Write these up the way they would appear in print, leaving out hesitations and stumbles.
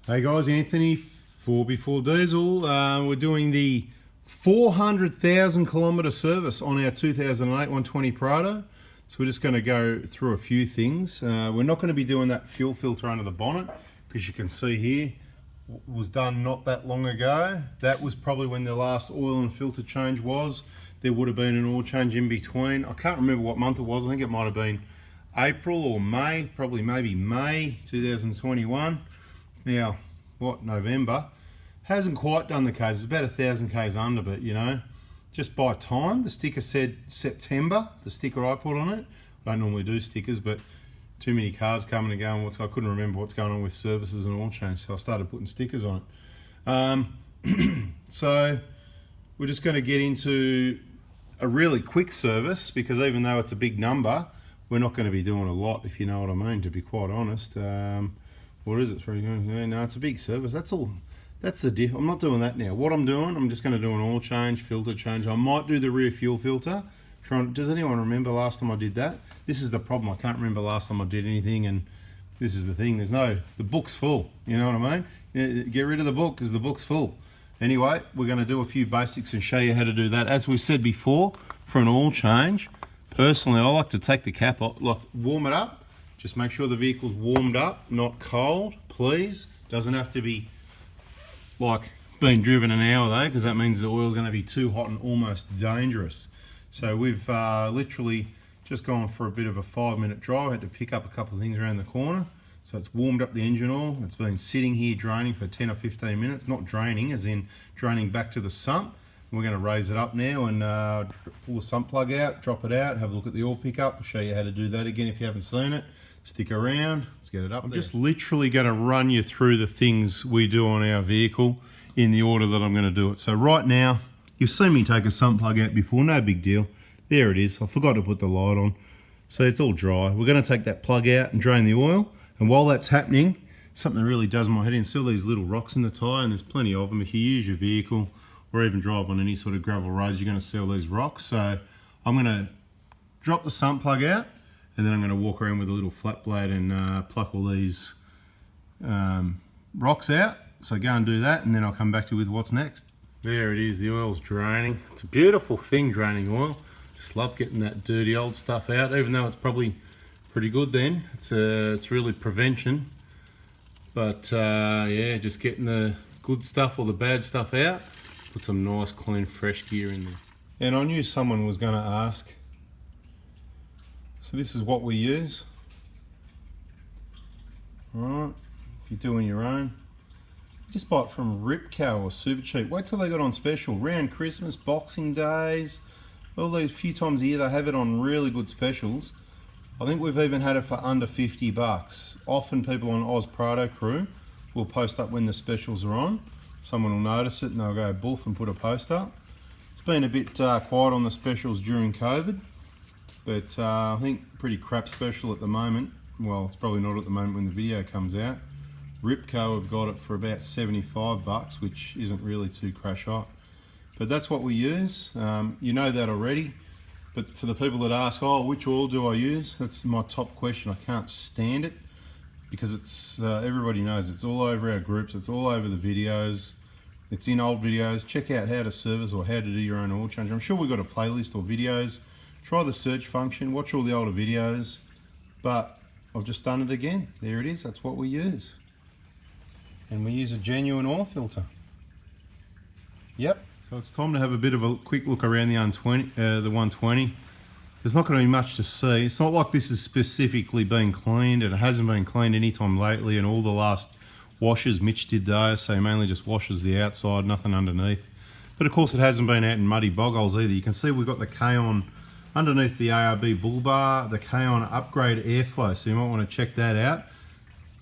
Hey guys, Anthony, 4x4 Diesel. We're doing the 400,000 kilometre service on our 2008 120 Prado. So we're just going to go through a few things. We're not going to be doing that fuel filter under the bonnet because you can see here was done not that long ago. That was probably when the last oil and filter change was. There would have been an oil change in between. I can't remember what month it was. I think it might have been April or May, probably maybe May 2021. Now, November? Hasn't quite done the Ks. It's about 1,000 Ks under, but you know, just by time. The sticker said September, the sticker I put on it. I don't normally do stickers, but too many cars coming and going. I couldn't remember what's going on with services and oil change, so I started putting stickers on it. So we're just going to get into a really quick service because even though it's a big number, we're not going to be doing a lot, if you know what I mean, to be quite honest. What is it? No, it's a big service. That's all. That's the diff. I'm not doing that now. What I'm doing, I'm just going to do an oil change, filter change. I might do the rear fuel filter. Does anyone remember last time I did that? This is the problem. I can't remember last time I did anything, and this is the thing. The book's full. You know what I mean? Get rid of the book because the book's full. Anyway, we're going to do a few basics and show you how to do that. As we said before, for an oil change, personally, I like to take the cap off, like warm it up. Just make sure the vehicle's warmed up, not cold, please. Doesn't have to be like being driven an hour though, because that means the oil's going to be too hot and almost dangerous. So we've literally just gone for a bit of a 5-minute drive. I had to pick up a couple of things around the corner. So it's warmed up the engine oil. It's been sitting here draining for 10 or 15 minutes. Not draining, as in draining back to the sump. We're going to raise it up now and pull the sump plug out, drop it out, have a look at the oil pickup. I'll show you how to do that again if you haven't seen it. Stick around, let's get it up. I'm just literally going to run you through the things we do on our vehicle in the order that I'm going to do it. So right now, you've seen me take a sump plug out before, no big deal. There it is, I forgot to put the light on. So it's all dry. We're going to take that plug out and drain the oil. And while that's happening, something really does my head in. See all these little rocks in the tyre, and there's plenty of them. If you use your vehicle or even drive on any sort of gravel roads, you're going to see all these rocks. So I'm going to drop the sump plug out, and then I'm going to walk around with a little flat blade and pluck all these rocks out. So go and do that, and then I'll come back to you with what's next. There it is, the oil's draining. It's a beautiful thing, draining oil. Just love getting that dirty old stuff out, even though it's probably pretty good then. It's really prevention. But yeah, just getting the good stuff or the bad stuff out. Put some nice, clean, fresh gear in there. And I knew someone was going to ask. So this is what we use. Alright, if you're doing your own, just buy it from Ripco or Super Cheap. Wait till they got on special. Round Christmas, Boxing Days, all these few times a year they have it on really good specials. I think we've even had it for under 50 bucks. Often people on Oz Prado crew will post up when the specials are on. Someone will notice it and they'll go boof and put a post up. It's been a bit quiet on the specials during COVID. But I think pretty crap special at the moment. Well, it's probably not at the moment when the video comes out. Ripco have got it for about 75 bucks, which isn't really too crash hot. But that's what we use. You know that already. But for the people that ask, oh, which oil do I use? That's my top question. I can't stand it because it's everybody knows it's all over our groups. It's all over the videos. It's in old videos. Check out how to service or how to do your own oil change. I'm sure we've got a playlist or videos. Try the search function, watch all the older videos, but I've just done it again. There it is, that's what we use. And we use a genuine oil filter. Yep, so it's time to have a bit of a quick look around the 120. There's not going to be much to see. It's not like this is specifically being cleaned, and it hasn't been cleaned anytime lately, and all the last washes, Mitch did those, so he mainly just washes the outside, nothing underneath. But of course it hasn't been out in muddy bog holes either. You can see we've got the K-on underneath the ARB bull bar, the K-on upgrade airflow, so you might want to check that out.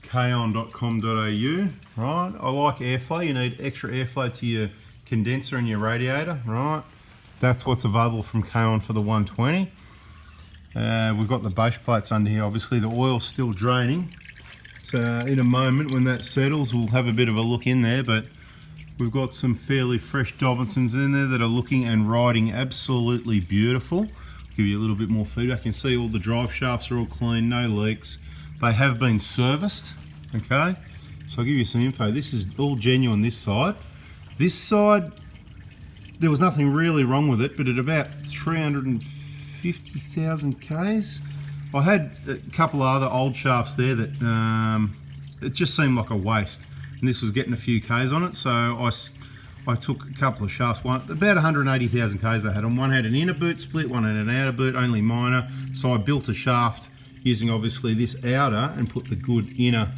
K-on.com.au, right? I like airflow. You need extra airflow to your condenser and your radiator, right? That's what's available from K-on for the 120. We've got the base plates under here. Obviously the oil's still draining. So in a moment when that settles, we'll have a bit of a look in there, but we've got some fairly fresh Dobinsons in there that are looking and riding absolutely beautiful. Give you a little bit more feedback. You can see all the drive shafts are all clean, no leaks. They have been serviced, okay? So I'll give you some info. This is all genuine this side. This side, there was nothing really wrong with it, but at about 350,000 Ks, I had a couple of other old shafts there that it just seemed like a waste. And this was getting a few Ks on it, so I took a couple of shafts, about 180,000 Ks they had on. One had an inner boot split, one had an outer boot, only minor. So I built a shaft using obviously this outer and put the good inner.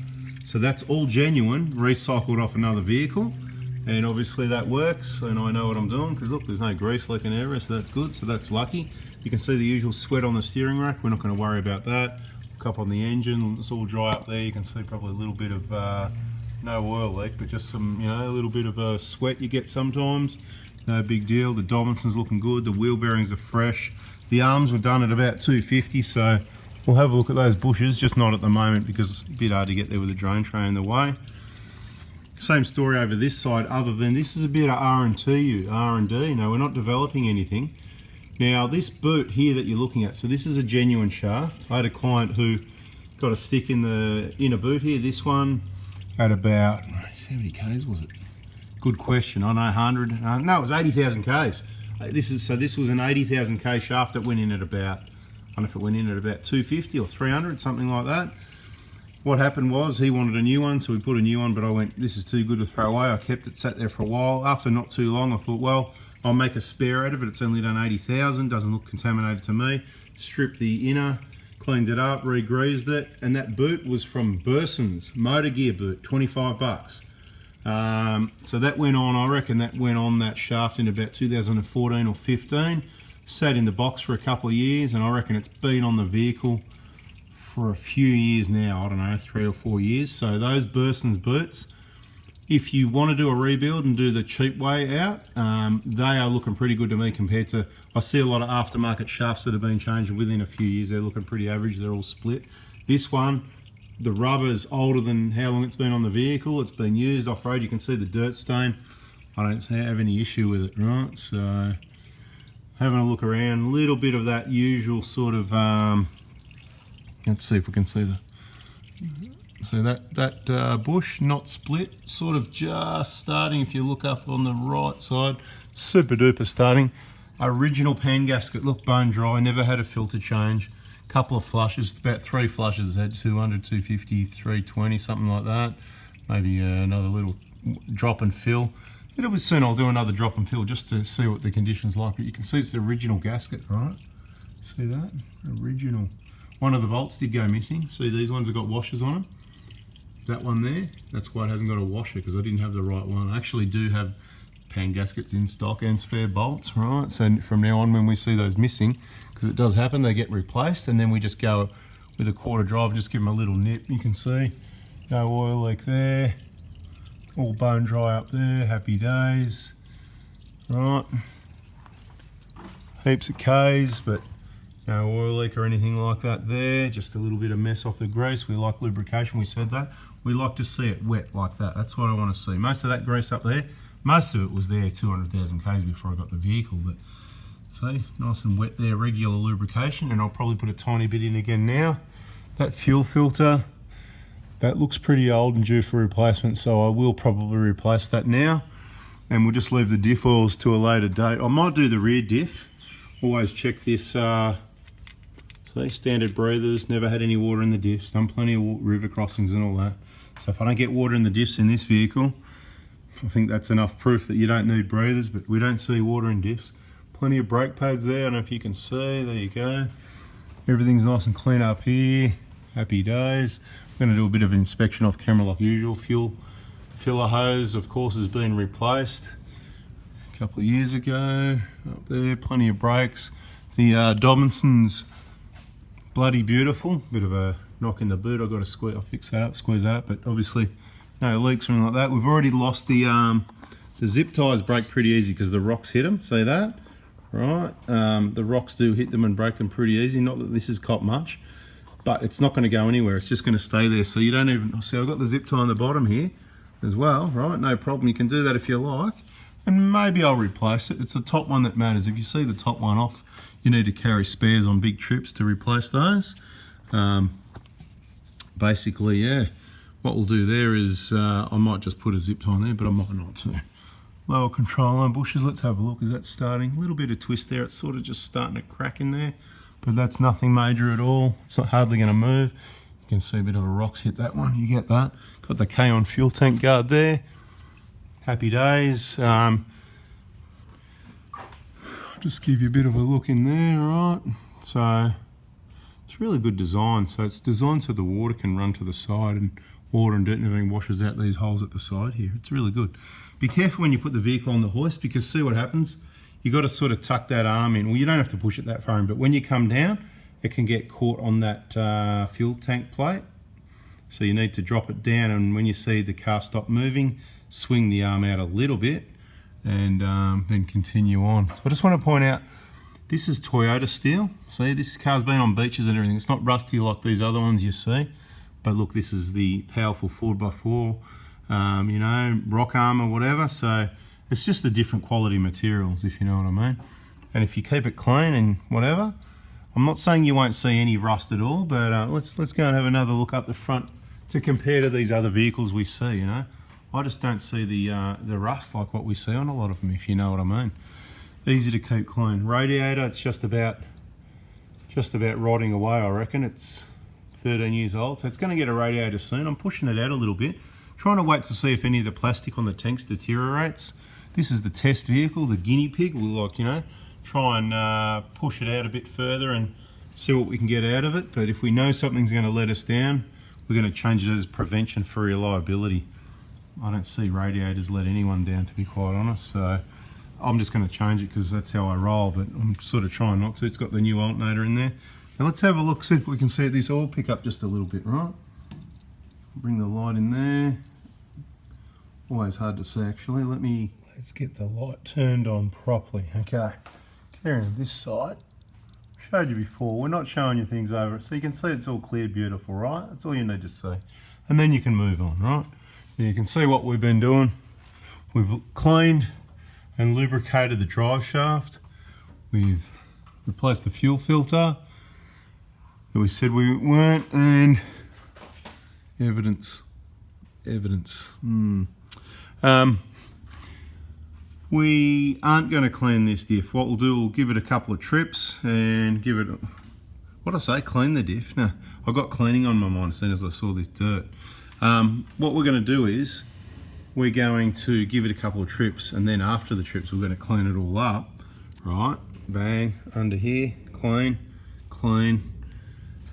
So that's all genuine, recycled off another vehicle. And obviously that works, and I know what I'm doing, because look, there's no grease leaking anywhere, so that's good, so that's lucky. You can see the usual sweat on the steering rack, we're not going to worry about that. Look up on the engine, it's all dry up there, you can see probably a little bit of, no oil leak, but just some, you know, a little bit of sweat you get sometimes. No big deal. The Dobinson's looking good, the wheel bearings are fresh. The arms were done at about 250, so we'll have a look at those bushes, just not at the moment because it's a bit hard to get there with the drain tray in the way. Same story over this side, other than this is a bit of R&D. Now, we're not developing anything. Now, this boot here that you're looking at, so this is a genuine shaft. I had a client who got a stick in the inner boot here. This one at about, how many Ks was it? Good question. I know 100. No, it was 80,000 Ks. This was an 80,000 K shaft that went in at about, I don't know if it went in at about 250 or 300, something like that. What happened was he wanted a new one, so we put a new one, but I went, this is too good to throw away. I kept it, sat there for a while. After not too long, I thought, well, I'll make a spare out of it. It's only done 80,000, doesn't look contaminated to me. Stripped the inner, cleaned it up, re-greased it, and that boot was from Burson's motor gear boot, 25 bucks. So that went on, I reckon that went on that shaft in about 2014 or 15. Sat in the box for a couple of years, and I reckon it's been on the vehicle for a few years now, I don't know, 3 or 4 years. So those Burson's boots, if you want to do a rebuild and do the cheap way out, they are looking pretty good to me compared to, I see a lot of aftermarket shafts that have been changed within a few years. They're looking pretty average, they're all split. This one, the rubber's older than how long it's been on the vehicle. It's been used off-road, you can see the dirt stain. I don't have any issue with it, right? So, having a look around, a little bit of that usual sort of, let's see if we can see that bush not split, sort of just starting. If you look up on the right side, super duper starting. Original pan gasket, look, bone dry, never had a filter change. Couple of flushes, about 3 flushes, had 200, 250, 320, something like that. Maybe another little drop and fill. It'll be soon, I'll do another drop and fill just to see what the condition's like. But you can see it's the original gasket, right? See that? Original. One of the bolts did go missing. See, these ones have got washers on them. That one there, that's why it hasn't got a washer, because I didn't have the right one. I actually do have pan gaskets in stock and spare bolts, right? So from now on, when we see those missing, because it does happen, they get replaced, and then we just go with a quarter drive, just give them a little nip. You can see, no oil leak there. All bone dry up there, happy days. Right. Heaps of Ks, but no oil leak or anything like that there. Just a little bit of mess off the grease. We like lubrication, we said that. We like to see it wet like that. That's what I want to see. Most of that grease up there, most of it was there 200,000 Ks before I got the vehicle, but see, nice and wet there, regular lubrication, and I'll probably put a tiny bit in again now. That fuel filter, that looks pretty old and due for replacement, so I will probably replace that now, and we'll just leave the diff oils to a later date. I might do the rear diff. Always check this, see, standard breathers, never had any water in the diffs, done plenty of river crossings and all that. So if I don't get water in the diffs in this vehicle, I think that's enough proof that you don't need breathers, but we don't see water in diffs. Plenty of brake pads there, I don't know if you can see, there you go. Everything's nice and clean up here, happy days. I'm going to do a bit of inspection off camera like usual. Fuel filler hose, of course, has been replaced a couple of years ago. Up there, plenty of brakes. The Dobinson's bloody beautiful. Bit of a knock in the boot. I've got to squeeze, I'll fix that up, squeeze that up, but obviously no leaks or anything like that. We've already lost the zip ties break pretty easy because the rocks hit them. See that? Right. The rocks do hit them and break them pretty easy. Not that this has caught much, but it's not going to go anywhere. It's just going to stay there. So you don't even see. I've got the zip tie on the bottom here as well. Right. No problem. You can do that if you like. And maybe I'll replace it. It's the top one that matters. If you see the top one off, you need to carry spares on big trips to replace those. Basically, yeah. what we'll do there is, I might just put a zip tie on there, but I might not too. Lower control arm bushes, let's have a look. Is that starting? A little bit of twist there. It's sort of just starting to crack in there, but that's nothing major at all. It's not hardly going to move. You can see a bit of a rocks hit that one. You get that. Got the K on fuel tank guard there. Happy days. Just give you a bit of a look in there, right? So it's really good design. So it's designed so the water can run to the side, and water and dirt and everything washes out these holes at the side here. It's really good. Be careful when you put the vehicle on the hoist, because see what happens. You got to sort of tuck that arm in. Well, you don't have to push it that far in, but when you come down, it can get caught on that fuel tank plate. So you need to drop it down, and when you see the car stop moving, swing the arm out a little bit, and then continue on. So I just want to point out, this is Toyota steel. See, this car's been on beaches and everything. It's not rusty like these other ones you see. But look, this is the powerful 4x4, you know, rock arm or whatever. So it's just the different quality materials, if you know what I mean. And if you keep it clean and whatever, I'm not saying you won't see any rust at all, but let's go and have another look up the front to compare to these other vehicles we see, you know. I just don't see the rust like what we see on a lot of them, if you know what I mean. Easy to keep clean. Radiator, it's just about rotting away, I reckon. It's 13 years old, so it's going to get a radiator soon. I'm pushing it out a little bit, trying to wait to see if any of the plastic on the tanks deteriorates. This is the test vehicle, the guinea pig. We'll, like, you know, try and push it out a bit further and see what we can get out of it. But if we know something's going to let us down, we're going to change it as prevention for reliability. I don't see radiators let anyone down, to be quite honest, so I'm just going to change it because that's how I roll, but I'm sort of trying not to. It's got the new alternator in there. Now let's have a look, see if we can see this oil pick up just a little bit, right? Bring the light in there. Always hard to see, actually. Let's get the light turned on properly. Okay, carrying this side. Showed you before, we're not showing you things over it, so you can see it's all clear, beautiful, right? That's all you need to see. And then you can move on, right? Now you can see what we've been doing. We've cleaned and lubricated the drive shaft. We've replaced the fuel filter that we said we weren't, and evidence. We aren't going to clean this diff. What we'll do, we'll give it a couple of trips and give it, clean the diff? No, I got cleaning on my mind as soon as I saw this dirt. What we're going to do is we're going to give it a couple of trips, and then after the trips we're going to clean it all up, right? Bang, under here, clean,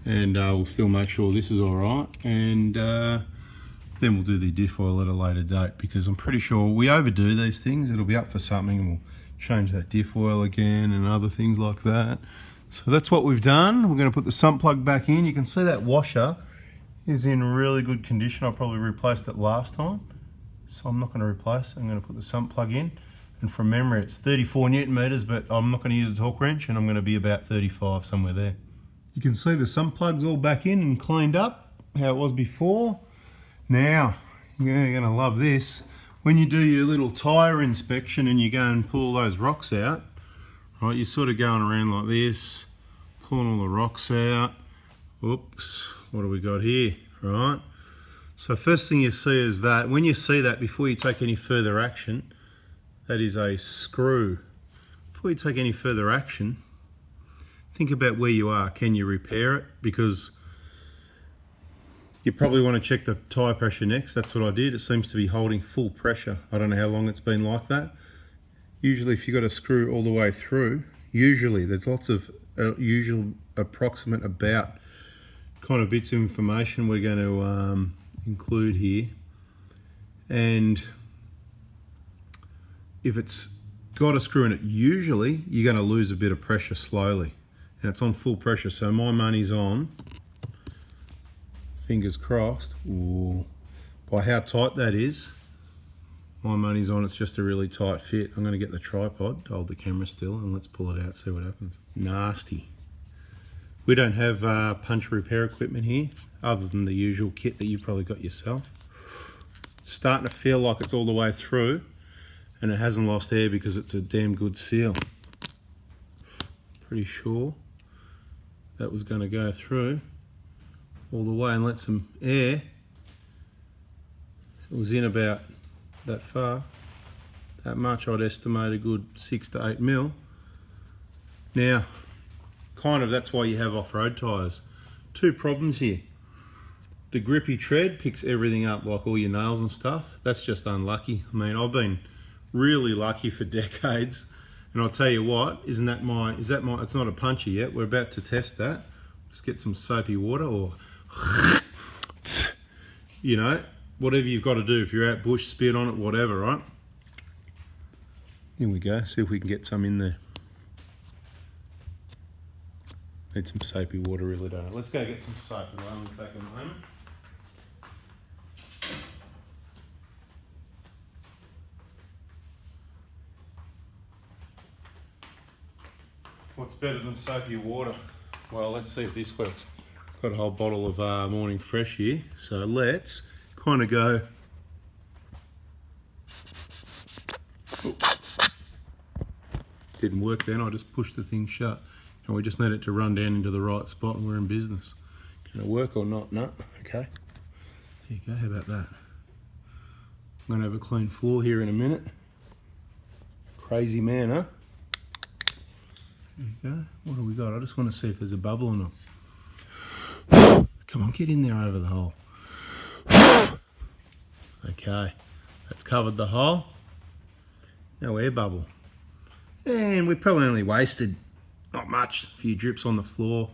and we'll still make sure this is all right, and then we'll do the diff oil at a later date, because I'm pretty sure we overdo these things. It'll be up for something and we'll change that diff oil again and other things like that. So that's what we've done. We're going to put the sump plug back in. You can see that washer is in really good condition. I probably replaced it last time, so I'm not going to replace it. I'm going to put the sump plug in, and from memory it's 34 Newton meters, but I'm not going to use a torque wrench, and I'm going to be about 35, somewhere there. You can see the sump plug's all back in and cleaned up how it was before. Now you're going to love this. When you do your little tyre inspection and you go and pull all those rocks out, right, you're sort of going around like this, pulling all the rocks out. Oops, what do we got here, right? So first thing you see is that. When you see that, before you take any further action, that is a screw. Before you take any further action, think about where you are. Can you repair it? Because you probably want to check the tyre pressure next. That's what I did. It seems to be holding full pressure. I don't know how long it's been like that. Usually if you've got a screw all the way through, usually there's lots of usual approximate about kind of bits of information we're going to include here. And if it's got a screw in it, usually you're going to lose a bit of pressure slowly. And it's on full pressure, so my money's on, fingers crossed, ooh, by how tight that is, my money's on it's just a really tight fit. I'm going to get the tripod to hold the camera still, and let's pull it out, see what happens. Nasty. We don't have punch repair equipment here, other than the usual kit that you've probably got yourself. It's starting to feel like it's all the way through, and it hasn't lost air because it's a damn good seal. Pretty sure that was going to go through all the way and let some air it was in about that far, that much. I'd estimate a good 6 to 8 mil. Now, kind of that's why you have off-road tyres. Two problems here. The grippy tread picks everything up, like all your nails and stuff. That's just unlucky. I mean, I've been really lucky for decades, and I'll tell you what, is that my, it's not a puncher yet. We're about to test that. Just get some soapy water, or, you know, whatever you've got to do. If you're out bush, spit on it, whatever, right? Here we go, see if we can get some in there. Need some soapy water, really, don't I? Let's go get some soap. It'll only take a moment. What's better than soapy water? Well, let's see if this works. Got a whole bottle of Morning Fresh here, so let's kind of go. Oh. Didn't work then, I just pushed the thing shut. And we just need it to run down into the right spot and we're in business. Can it work or not? No, okay. There you go, how about that? I'm gonna have a clean floor here in a minute. Crazy man, huh? There you go. What do we got? I just want to see if there's a bubble or not. Come on, get in there over the hole. Okay, that's covered the hole. No air bubble. And we probably only wasted, not much, a few drips on the floor.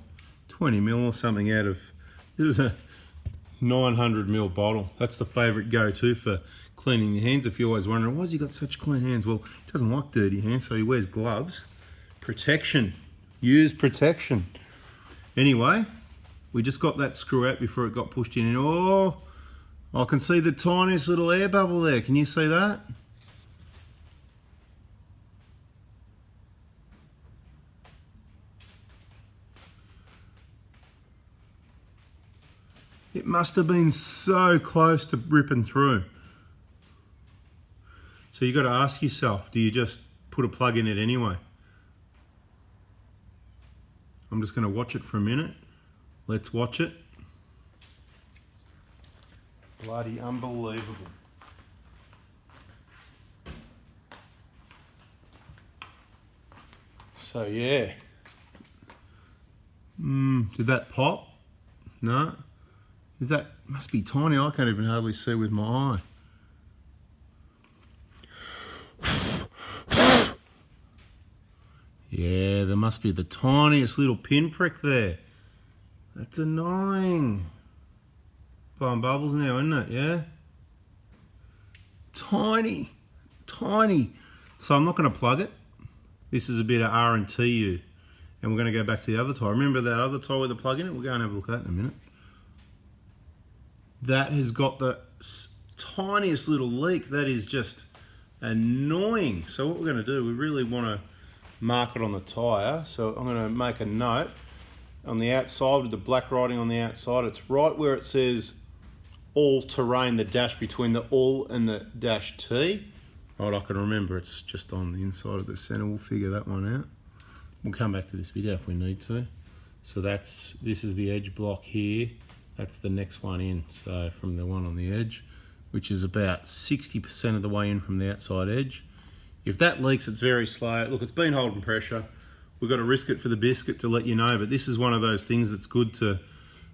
20 mil or something out of, this is a 900 mil bottle. That's the favourite go-to for cleaning your hands. If you're always wondering, why has he got such clean hands? Well, he doesn't like dirty hands, so he wears gloves. Protection. Use protection. Anyway, we just got that screw out before it got pushed in. And oh, I can see the tiniest little air bubble there. Can you see that? It must have been so close to ripping through. So you got to ask yourself, do you just put a plug in it anyway? I'm just going to watch it for a minute. Let's watch it. Bloody unbelievable. So yeah. Did that pop? No. Is that, must be tiny, I can't even hardly see with my eye. Yeah, there must be the tiniest little pinprick there. That's annoying. Blowing bubbles now, isn't it? Yeah? Tiny, tiny. So I'm not going to plug it. This is a bit of R&TU. And we're going to go back to the other tie. Remember that other tie with the plug in it? We'll go and have a look at that in a minute. That has got the tiniest little leak. That is just annoying. So what we're going to do, we really want to mark it on the tyre. So I'm going to make a note on the outside with the black writing on the outside. It's right where it says all terrain, the dash between the all and the dash T. Right, I can remember it's just on the inside of the centre. We'll figure that one out. We'll come back to this video if we need to. So this is the edge block here. That's the next one in, so from the one on the edge, which is about 60% of the way in from the outside edge. If that leaks, it's very slow. Look, it's been holding pressure. We've got to risk it for the biscuit to let you know, but this is one of those things that's good to,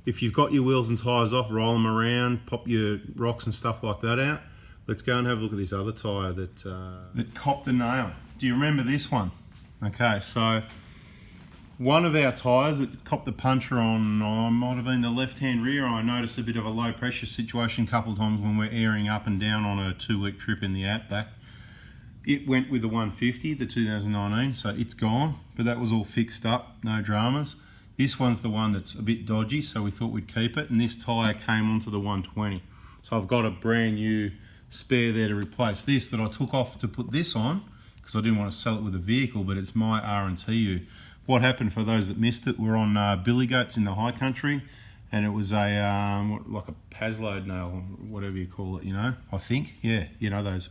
if you've got your wheels and tyres off, roll them around, pop your rocks and stuff like that out. Let's go and have a look at this other tyre that copped a nail. Do you remember this one? Okay, so one of our tyres that copped the puncture on, might have been the left-hand rear. I noticed a bit of a low pressure situation a couple of times when we're airing up and down on a 2-week trip in the outback. It went with the 150, the 2019, so it's gone, but that was all fixed up, no dramas. This one's the one that's a bit dodgy, so we thought we'd keep it, and this tyre came onto the 120. So I've got a brand new spare there to replace this that I took off to put this on, because I didn't want to sell it with a vehicle, but it's my R&TU. What happened, for those that missed it, we're on billy goats in the high country, and it was a like a pasload nail, whatever you call it, you know, I think. Yeah, you know those,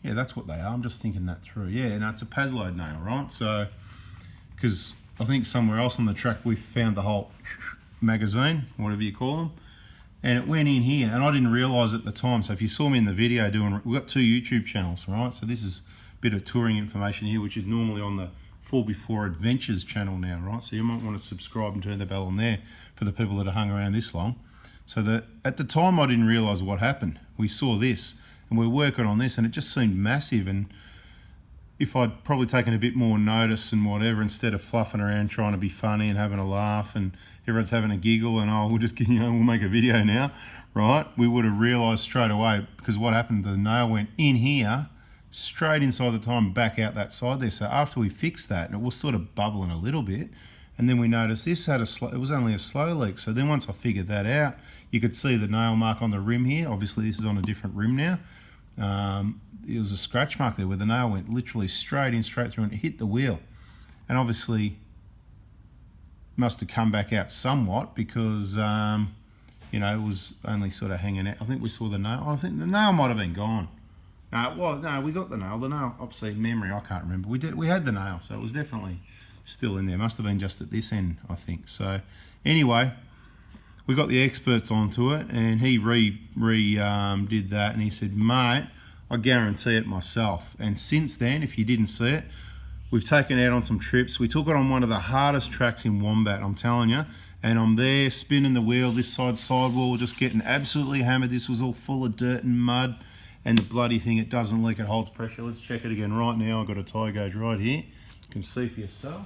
yeah, that's what they are. I'm just thinking that through. Yeah, no, it's a pasload nail, right? So, because I think somewhere else on the track we found the whole magazine, whatever you call them, and it went in here, and I didn't realise at the time. So if you saw me in the video we've got 2 YouTube channels, right? So this is a bit of touring information here, which is normally on the 4x4 Adventures channel now, right? So you might want to subscribe and turn the bell on there for the people that have hung around this long. So that at the time I didn't realise what happened. We saw this, and we're working on this, and it just seemed massive. And if I'd probably taken a bit more notice and whatever, instead of fluffing around trying to be funny and having a laugh and everyone's having a giggle and we'll just, we'll make a video now, right? We would have realised straight away, because what happened, the nail went in here, straight inside the tire and back out that side there. So after we fixed that, and it was sort of bubbling a little bit, and then we noticed this had it was only a slow leak. So then once I figured that out, you could see the nail mark on the rim here. Obviously this is on a different rim now. It was a scratch mark there where the nail went literally straight through and it hit the wheel. And obviously must have come back out somewhat because, it was only sort of hanging out. I think we saw the nail. I think the nail might have been gone. No, we got the nail. The nail, obviously, memory, I can't remember. We had the nail, so it was definitely still in there. Must have been just at this end, I think. So anyway, we got the experts onto it, and he did that, and he said, mate, I guarantee it myself. And since then, if you didn't see it, we've taken it out on some trips. We took it on one of the hardest tracks in Wombat, I'm telling you. And I'm there spinning the wheel, this sidewall, just getting absolutely hammered. This was all full of dirt and mud. And the bloody thing, it doesn't leak, it holds pressure. Let's check it again right now. I've got a tire gauge right here. You can see for yourself.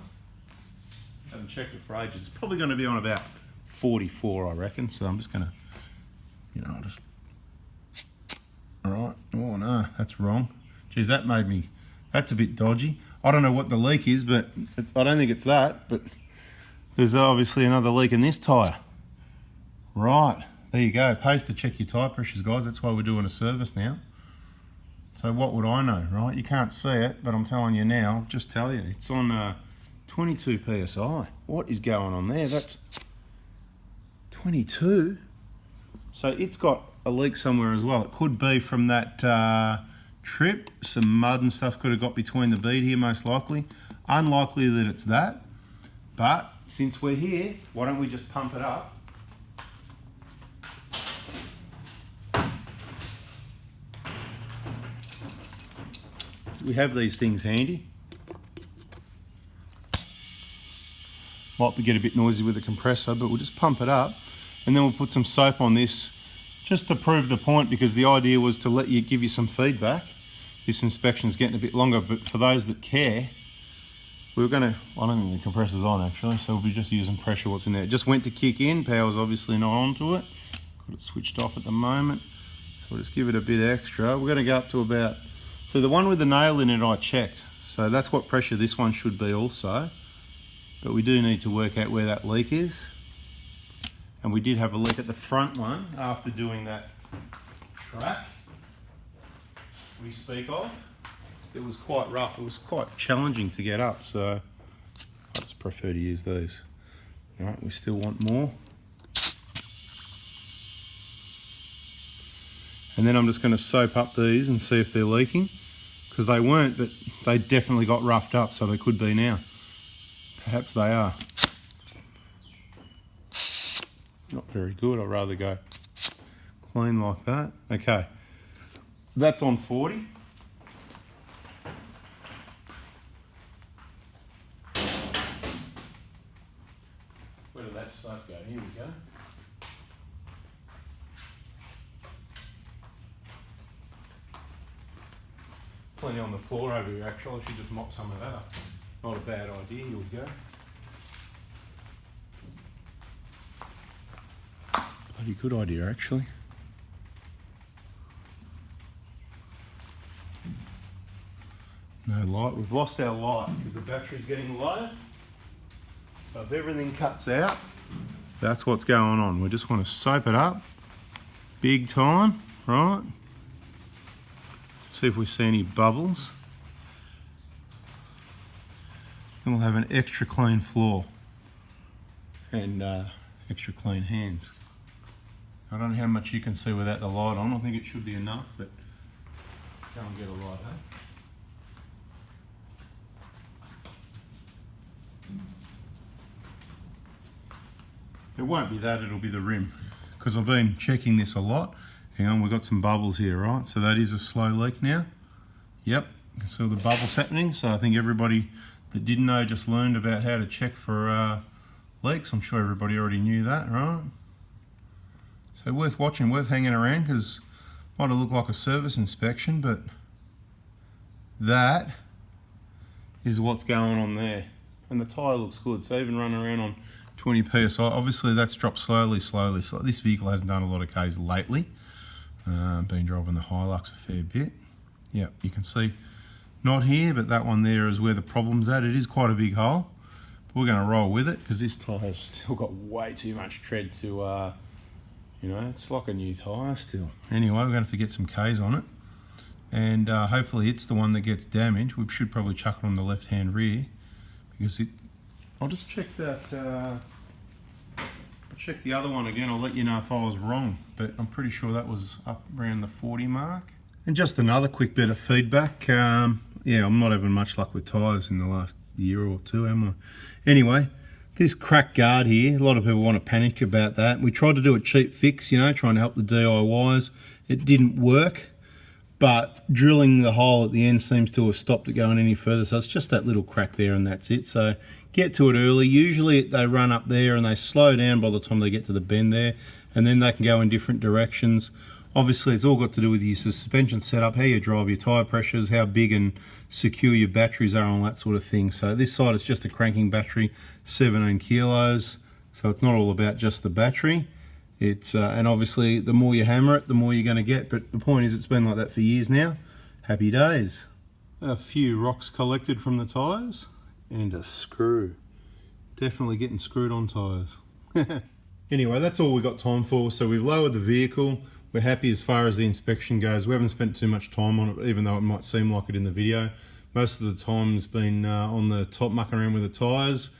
Haven't checked it for ages. It's probably going to be on about 44, I reckon. So I'm just going to, all right. Oh no, that's wrong. Geez, that's a bit dodgy. I don't know what the leak is, but I don't think it's that, but there's obviously another leak in this tyre. Right, there you go. It pays to check your tyre pressures, guys. That's why we're doing a service now. So what would I know, right? You can't see it, but I'm telling you now, I'll just tell you, it's on 22 PSI. What is going on there? That's 22. So it's got a leak somewhere as well. It could be from that trip. Some mud and stuff could have got between the bead here, most likely. Unlikely that it's that. But since we're here, why don't we just pump it up? So we have these things handy. Might get a bit noisy with the compressor, but we'll just pump it up, and then we'll put some soap on this just to prove the point, because the idea was to give you some feedback. This inspection's getting a bit longer, but for those that care, I don't think the compressor's on actually, so we'll be just using pressure what's in there. It just went to kick in, power's obviously not onto it. Got it switched off at the moment, so we'll just give it a bit extra. We're gonna go up to about, so the one with the nail in it I checked, so that's what pressure this one should be also, but we do need to work out where that leak is. And we did have a leak at the front one after doing that track we speak of. It was quite rough. It was quite challenging to get up, so I just prefer to use these. All right, we still want more. And then I'm just going to soap up these and see if they're leaking, because they weren't, but they definitely got roughed up, so they could be now. Perhaps they are. Not very good. I'd rather go clean like that. Okay, that's on 40. Where did that soap go? Here we go. Plenty on the floor over here actually. I should just mop some of that up. Not a bad idea. Here we go. Bloody good idea actually. No light. We've lost our light because the battery's getting low. So if everything cuts out, that's what's going on. We just want to soap it up big time, right? See if we see any bubbles. Then we'll have an extra clean floor and extra clean hands. I don't know how much you can see without the light on. I think it should be enough, but go and get a light, eh? It won't be that, it'll be the rim, because I've been checking this a lot. Hang on, we've got some bubbles here, right? So that is a slow leak now. Yep, you can see the bubbles happening. So I think everybody that didn't know just learned about how to check for leaks. I'm sure everybody already knew that, right? So worth watching, worth hanging around, because it might have looked like a service inspection, but that is what's going on there. And the tyre looks good, so even running around on 20 PSI, obviously that's dropped slowly. This vehicle hasn't done a lot of Ks lately. Been driving the Hilux a fair bit. Yeah, you can see, not here, but that one there is where the problem's at. It is quite a big hole, but we're going to roll with it, because this tyre's still got way too much tread to, you know, it's like a new tyre still. Anyway, we're going to have to get some Ks on it, and hopefully it's the one that gets damaged. We should probably chuck it on the left-hand rear, because it... I'll just check that, I'll check the other one again. I'll let you know if I was wrong, but I'm pretty sure that was up around the 40 mark. And just another quick bit of feedback. Yeah, I'm not having much luck with tyres in the last year or two, am I? Anyway, this cracked guard here, a lot of people want to panic about that. We tried to do a cheap fix, you know, trying to help the DIYs. It didn't work, but drilling the hole at the end seems to have stopped it going any further. So it's just that little crack there and that's it. So get to it early. Usually they run up there and they slow down by the time they get to the bend there, and then they can go in different directions. Obviously, it's all got to do with your suspension setup, how you drive, your tyre pressures, how big and secure your batteries are, and that sort of thing. So this side is just a cranking battery, 17 kilos. So it's not all about just the battery. It's and obviously, the more you hammer it, the more you're going to get. But the point is, it's been like that for years now. Happy days. A few rocks collected from the tyres, and a screw. Definitely getting screwed on tyres. Anyway, that's all we've got time for. So we've lowered the vehicle. We're happy as far as the inspection goes. We haven't spent too much time on it, even though it might seem like it in the video. Most of the time's been on the top mucking around with the tyres.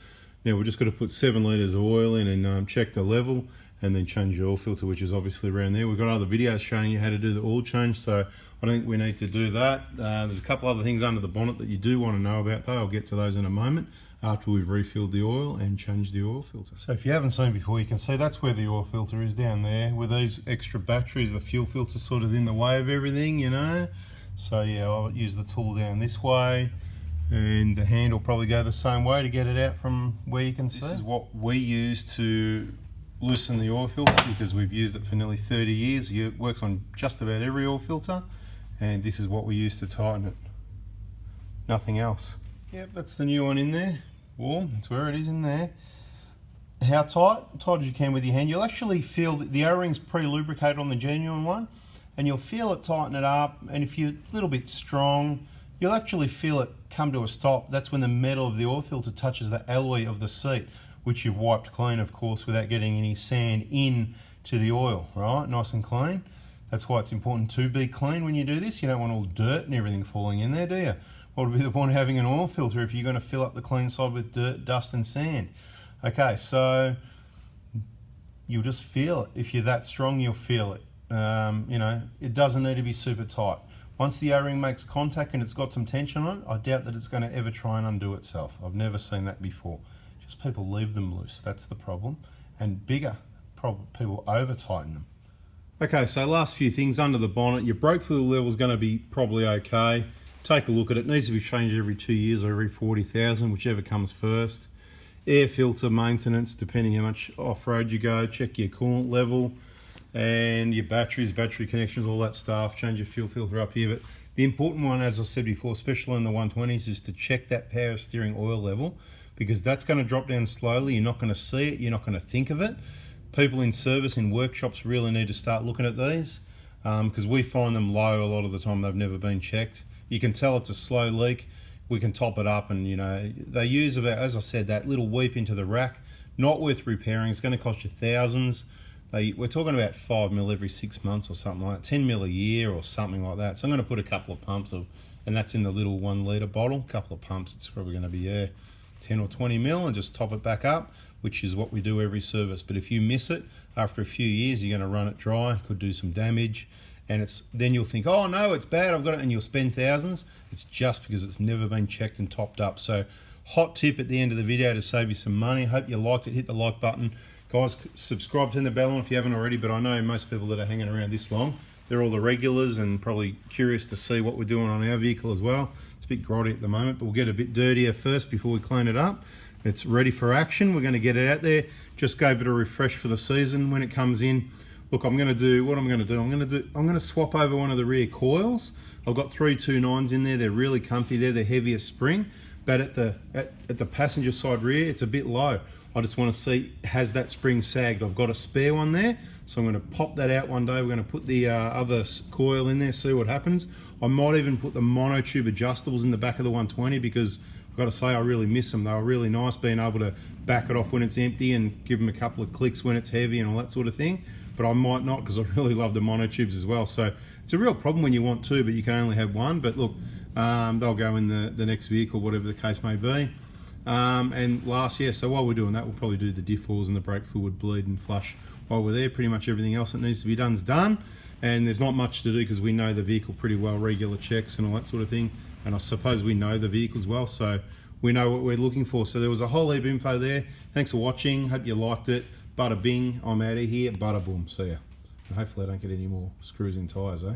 Now we've just got to put 7 litres of oil in and check the level, and then change the oil filter, which is obviously around there. We've got other videos showing you how to do the oil change, so I don't think we need to do that. There's a couple other things under the bonnet that you do want to know about though. I'll get to those in a moment, after we've refilled the oil and changed the oil filter. So if you haven't seen before, you can see that's where the oil filter is, down there. With these extra batteries, the fuel filter sort of in the way of everything, you know. So yeah, I'll use the tool down this way, and the hand will probably go the same way to get it out from where you can see. This is what we use to loosen the oil filter, because we've used it for nearly 30 years. It works on just about every oil filter, and this is what we use to tighten it. Nothing else. Yep, that's the new one in there. Warm, that's where it is in there. How tight? Tight as you can with your hand. You'll actually feel that the O-ring's pre-lubricated on the genuine one, and you'll feel it tighten it up, and if you're a little bit strong, you'll actually feel it come to a stop. That's when the metal of the oil filter touches the alloy of the seat, which you've wiped clean, of course, without getting any sand in to the oil, right? Nice and clean. That's why it's important to be clean when you do this. You don't want all dirt and everything falling in there, do you? What would be the point of having an oil filter if you're going to fill up the clean side with dirt, dust and sand? Okay, so you'll just feel it. If you're that strong, you'll feel it. You know, it doesn't need to be super tight. Once the O-ring makes contact and it's got some tension on it, I doubt that it's going to ever try and undo itself. I've never seen that before. Just people leave them loose, that's the problem. And bigger people over tighten them. Okay, so last few things under the bonnet. Your brake fluid level is going to be probably okay. Take a look at it. It needs to be changed every 2 years or every 40,000, whichever comes first. Air filter maintenance, depending how much off-road you go. Check your coolant level and your batteries, battery connections, all that stuff. Change your fuel filter up here. But the important one, as I said before, especially in the 120s, is to check that power steering oil level, because that's going to drop down slowly. You're not going to see it. You're not going to think of it. People in service, in workshops, really need to start looking at these, because we find them low a lot of the time. They've never been checked. You can tell it's a slow leak. We can top it up, and you know, they use about, as I said, that little weep into the rack. Not worth repairing. It's going to cost you thousands. We're talking about 5 mil every 6 months or something like that, 10 mil a year or something like that. So I'm going to put a couple of pumps of, and that's in the little 1 litre bottle. A couple of pumps. It's probably going to be 10 or 20 mil, and just top it back up, which is what we do every service. But if you miss it after a few years, you're going to run it dry. Could do some damage. And then you'll think, oh no, it's bad, I've got it, and you'll spend thousands. It's just because it's never been checked and topped up. So hot tip at the end of the video to save you some money. Hope you liked it. Hit the like button, Guys, subscribe, turn the bell on if you haven't already, but I know most people that are hanging around this long, they're all the regulars and probably curious to see what we're doing on our vehicle as well. It's a bit grotty at the moment, but we'll get a bit dirtier first before we clean it up. It's ready for action. We're going to get it out there. Just gave it a refresh for the season when it comes in. Look, I'm going to do what I'm going to do. I'm going to swap over one of the rear coils. I've got 329s in there. They're really comfy. They're the heaviest spring, but at the passenger side rear, it's a bit low. I just want to see, has that spring sagged? I've got a spare one there, so I'm going to pop that out one day. We're going to put the other coil in there, see what happens. I might even put the monotube adjustables in the back of the 120 because I've got to say I really miss them. They were really nice being able to back it off when it's empty and give them a couple of clicks when it's heavy and all that sort of thing. But I might not because I really love the monotubes as well. So it's a real problem when you want two, but you can only have one. But look, they'll go in the next vehicle, whatever the case may be. And last, so while we're doing that, we'll probably do the diff oils and the brake fluid bleed and flush while we're there. Pretty much everything else that needs to be done is done, and there's not much to do because we know the vehicle pretty well, regular checks and all that sort of thing, and I suppose we know the vehicle as well, so we know what we're looking for. So there was a whole heap of info there. Thanks for watching, hope you liked it. Bada bing, I'm out of here, bada boom, see ya. And hopefully I don't get any more screws in tyres, eh?